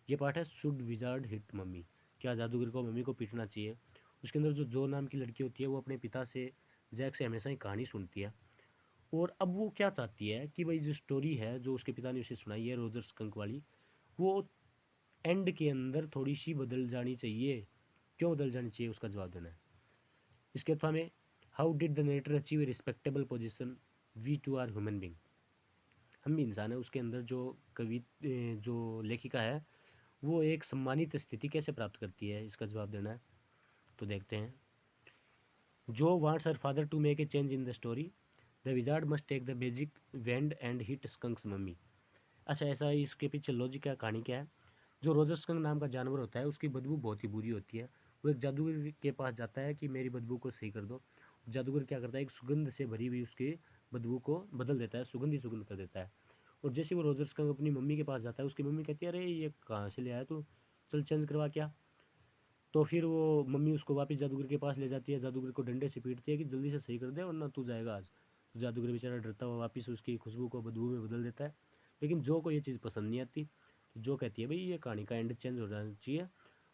ये पार्ट है शुड विजार्ड हिट मम्मी, क्या जादूगर को मम्मी को पीटना चाहिए। उसके अंदर जो नाम की लड़की होती है वो अपने पिता से, जैक से हमेशा ही कहानी सुनती है, और अब वो क्या चाहती है कि भाई जो स्टोरी है जो उसके पिता ने उसे सुनाई है रोजर स्कंक वाली, वो एंड के अंदर थोड़ी सी बदल जानी चाहिए। क्यों बदल जानी चाहिए उसका जवाब देना है। इसके अथवा में how did the narrator achieve a respectable position, we too are human being, हम भी इंसान है। उसके अंदर जो जो लेखिका है वो एक सम्मानित स्थिति कैसे प्राप्त करती है, इसका जवाब देना है। तो देखते हैं। जो wants her father to make a change in the story, the wizard must take the magic wand and hit skunk's mummy. अच्छा, ऐसा है, इसके पीछे लॉजिक क्या, कहानी क्या है। जो रोजर स्कंक नाम का जानवर होता है उसकी बदबू बहुत ही बुरी होती है। वो एक जादूगर के पास जाता है कि मेरी बदबू को सही कर दो। जादूगर क्या करता है, एक सुगंध से भरी हुई उसकी बदबू को बदल देता है, सुगंध ही सुगंध कर देता है। और जैसे वो रोजर स्कंक अपनी मम्मी के पास जाता है, उसकी मम्मी कहती है अरे ये कहाँ से ले आया तू, चल चेंज करवा क्या। तो फिर वो मम्मी उसको वापस जादूगर के पास ले जाती है, जादूगर को डंडे से पीटती है कि जल्दी से सही कर दे वरना तू जाएगा आज। तो जादूगर बेचारा डरता हुआ वापस उसकी खुशबू को बदबू में बदल देता है। लेकिन जो को ये चीज़ पसंद नहीं आती, तो जो कहती है भाई ये कहानी का एंड चेंज हो जाना चाहिए।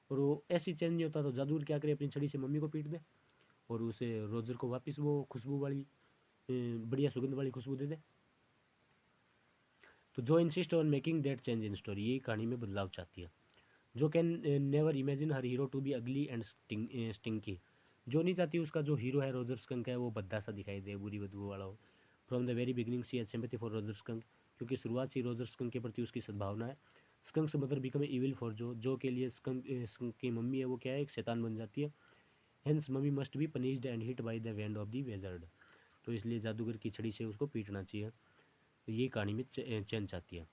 और वो ऐसी चेंज नहीं होता तो जादूगर क्या करे, अपनी छड़ी से मम्मी को पीट दे और उसे रोजर को वापस वो खुशबू वाली बढ़िया सुगंध वाली खुशबू दे दे। तो Jo insist on making that change in story, ये कहानी में बदलाव चाहती है। Jo can never imagine her hero to be ugly and stinky, Jo नहीं चाहती उसका जो हीरो है रोजर स्कंक है वो भद्दा सा दिखाई दे, बुरी बदबू वाला हो। From the very beginning she has sympathy for Roger Skunk, क्योंकि शुरुआत से रोजर स्कंक के प्रति उसकी सद्भावना है। स्कंक्स मदर बिकम इविल फॉर जो के लिए स्कंक की मम्मी है वो क्या है, एक शैतान बन जाती है। Hence mummy must be punished and hit by the wand of the wizard, तो इसलिए जादूगर की छड़ी से उसको पीटना चाहिए। तो ये कहानी में चैन चाहती है।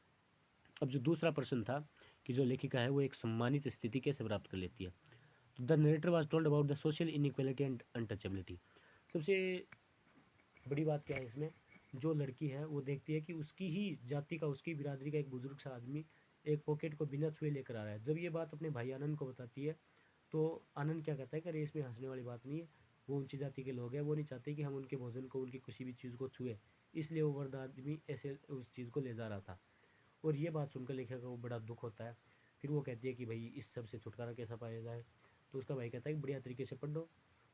अब जो दूसरा प्रश्न था कि जो लेखिका है वो एक सम्मानित स्थिति कैसे प्राप्त कर लेती है, तो the narrator was told about the social inequality and untouchability. सबसे बड़ी बात क्या है इसमें, जो लड़की है वो देखती है कि उसकी ही जाति का, उसकी बिरादरी का एक बुजुर्ग सा आदमी एक पॉकेट को बिना छुए लेकर आ रहा है। जब ये बात अपने भाई आनंद को बताती है तो आनंद क्या कहता है कि अरे इसमें हंसने वाली बात नहीं है, वो ऊंची जाति के लोग हैं, वो नहीं चाहते कि हम उनके भोजन को, उनकी किसी भी चीज़ को छुए, इसलिए वो वर्द आदमी ऐसे उस चीज़ को ले जा रहा था। और ये बात सुनकर लेखक को बड़ा दुख होता है। फिर वो कहती है कि भाई इस सब से छुटकारा कैसा पाया जाए। तो उसका भाई कहता है कि बढ़िया तरीके से पढ़ो,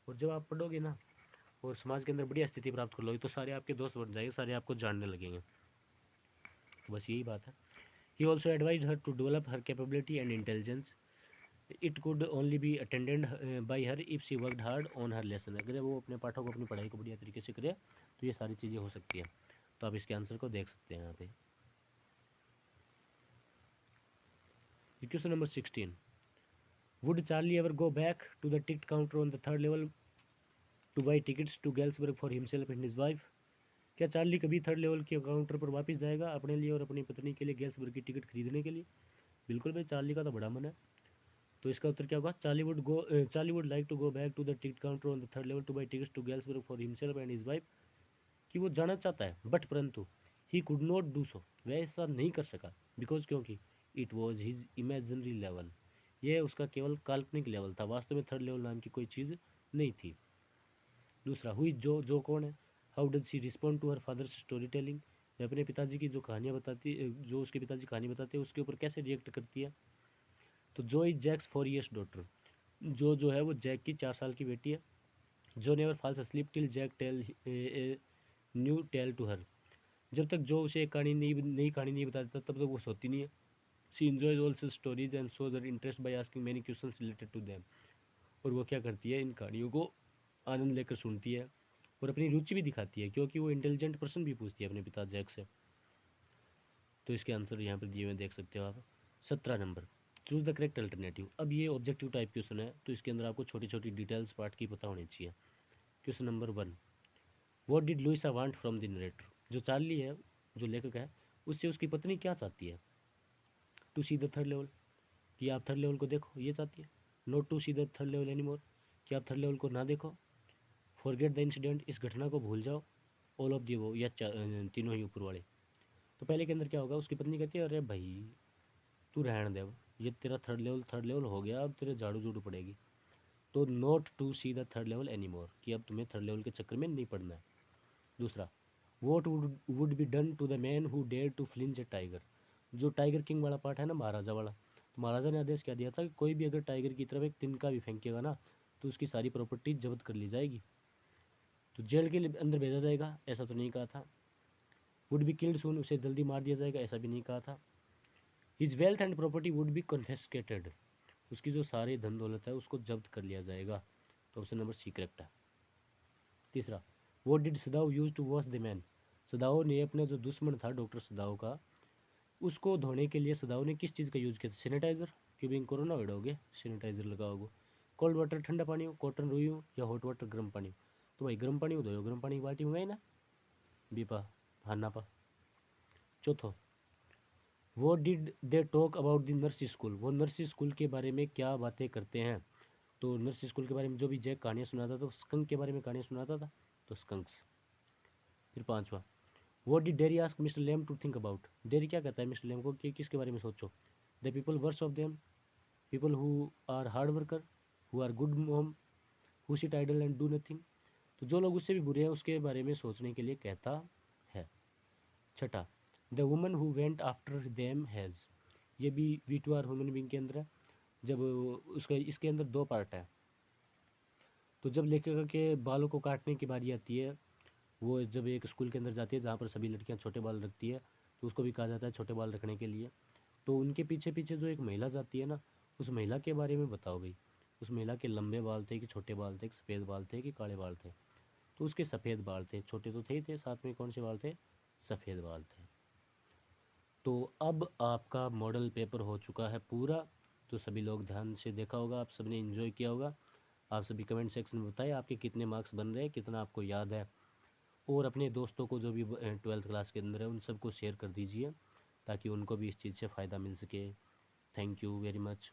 और जब आप पढ़ोगे ना और समाज के अंदर बढ़िया स्थिति प्राप्त कर लोगे तो सारे आपके दोस्त बन जाएंगे, सारे आपको जानने लगेंगे। तो बस यही बात है। He also advise her to develop her capability and intelligence, it could only be attended by her if she worked hard on her lesson. अगर वो अपने पाठों को, अपनी पढ़ाई को बढ़िया तरीके से करे तो ये सारी चीज़ें हो सकती है। तो आप इसके आंसर को देख सकते हैं यहाँ पे। Question number 16, would Charlie ever go back to the ticket counter on the third level to buy tickets to Galesburg for himself and his wife? क्या चार्ली कभी थर्ड लेवल के काउंटर पर वापस जाएगा अपने लिए और अपनी पत्नी के लिए गेल्सबर्ग की टिकट खरीदने के लिए? बिल्कुल भाई, चार्ली का तो बड़ा मन है। तो इसका उत्तर क्या होगा, Charlie would like to go back to the ticket counter on the third level to buy tickets to Galesburg for himself and his wife, कि वो जाना चाहता है बट परंतु he could not do so, वह ऐसा नहीं कर सका, बिकॉज क्योंकि it was his imaginary level, यह उसका केवल काल्पनिक लेवल था, वास्तव में थर्ड लेवल नाम की कोई चीज़ नहीं थी। दूसरा, हुई जो कौन है, how does she respond to her father's story telling, वह अपने पिताजी की जो कहानियाँ बताती, जो उसके पिताजी कहानी बताते हैं उसके ऊपर कैसे रिएक्ट करती है। तो जो इज जैक्स 4 years डॉटर, जो है वो जैक की 4 साल की बेटी है। Jo never falls asleep till Jack tell a new tale to her, जब तक जो उसे एक कहानी नई कहानी नहीं बता देता तब तक वो सोती नहीं है। She enjoys all such stories and shows her interest by asking many questions related to them, और वो क्या करती है, इन कहानियों को आनंद लेकर सुनती है और अपनी रुचि भी दिखाती है, क्योंकि वो इंटेलिजेंट पर्सन भी पूछती है अपने पिता जैक से। तो इसके आंसर यहाँ पर दिए हुए देख सकते हो आप। 17 number, choose the correct alternative. अब ये ऑब्जेक्टिव टाइप क्वेश्चन है तो इसके अंदर आपको छोटी छोटी डिटेल्स पार्ट की पता होनी चाहिए। Question number 1, what did Luisa want from the narrator, जो चार्ली है, जो लेखक है, उससे उसकी पत्नी क्या चाहती है? To see the third level, कि आप थर्ड लेवल को देखो, ये चाहती है। Not to see the third level any more, कि आप थर्ड लेवल को ना देखो। फॉरगेट द इंसिडेंट, इस घटना को भूल जाओ। ऑल ऑफ दी वो, या तीनों ही ऊपर वाले। तो पहले के अंदर क्या होगा, उसकी पत्नी कहती है अरे भाई तू रहने दे, ये तेरा थर्ड लेवल हो गया, अब तेरे झाड़ू झूड़ू पड़ेगी। तो not to see the third level any more, कि अब तुम्हें थर्ड लेवल के चक्कर में नहीं पड़ना है। दूसरा, what would be done to the man who dare to flinch a tiger, जो टाइगर किंग वाला पार्ट है ना, महाराजा वाला, तो महाराजा ने आदेश क्या दिया था कि कोई भी अगर टाइगर की तरफ एक तिनका भी फेंकेगा ना, तो उसकी सारी प्रॉपर्टी जब्त कर ली जाएगी, तो जेल के अंदर भेजा जाएगा, ऐसा तो नहीं कहा था। वुड बी किल्ड सून, उसे जल्दी मार दिया जाएगा, ऐसा भी नहीं कहा था। His wealth and property would be confiscated, उसकी जो सारी धन दौलत है उसको जब्त कर लिया जाएगा। तो ऑप्शन नंबर सी करेक्ट है। तीसरा, what did Sadao use to wash the man, Sadao ने अपना जो दुश्मन था डॉक्टर सदाव का, उसको धोने के लिए सदाव ने किस चीज़ का यूज किया था? सैनिटाइजर, क्योंकि कोरोना वायरस हो गया, सैनिटाइजर लगा होगा। कोल्ड वाटर ठंडा पानी हो, कॉटन रुई हो, या हॉट वाटर गर्म पानी हो? तो भाई गर्म पानी हो, धोयो गर्म पानी की बाल्टी मंगाई ना, बीपा, हाँ नापा। चौथो, वो did they talk about the nurse school, वो नर्स स्कूल के बारे में क्या बातें करते हैं? तो नर्स स्कूल के बारे में जो भी जैक कहानियाँ सुनाता था, स्कंक के बारे में कहानियाँ सुनाता था, तो स्कंक्स। फिर पांचवा, what did Derry ask Mr Lamb to think about, Derry क्या कहता है मिस्टर लेम को कि किसके बारे में सोचो? The people worse of them, people who are hard worker, who are good mom, who sit idle and do nothing, तो जो लोग उससे भी बुरे हैं उसके बारे में सोचने के लिए कहता है। छठा, the woman who went after them has, ये भी we too are human being के अंदर है। जब उसका इसके अंदर दो पार्ट है, तो जब लेखिका के बालों को काटने की बारी आती है, वो जब एक स्कूल के अंदर जाती है जहाँ पर सभी लड़कियाँ छोटे बाल रखती है, तो उसको भी कहा जाता है छोटे बाल रखने के लिए। तो उनके पीछे पीछे जो एक महिला जाती है ना, उस महिला के बारे में बताओ भाई, उस महिला के लंबे बाल थे कि छोटे बाल थे, कि सफ़ेद बाल थे कि काले बाल थे? तो उसके सफ़ेद बाल थे, छोटे तो थे ही थे, साथ में कौन से बाल थे? सफ़ेद बाल थे। तो अब आपका मॉडल पेपर हो चुका है पूरा, तो सभी लोग ध्यान से देखा होगा, आप सबने एंजॉय किया होगा। आप सभी कमेंट सेक्शन में बताएं आपके कितने मार्क्स बन रहे हैं, कितना आपको याद है, और अपने दोस्तों को जो भी 12th क्लास के अंदर है उन सबको शेयर कर दीजिए, ताकि उनको भी इस चीज़ से फ़ायदा मिल सके। Thank you very much.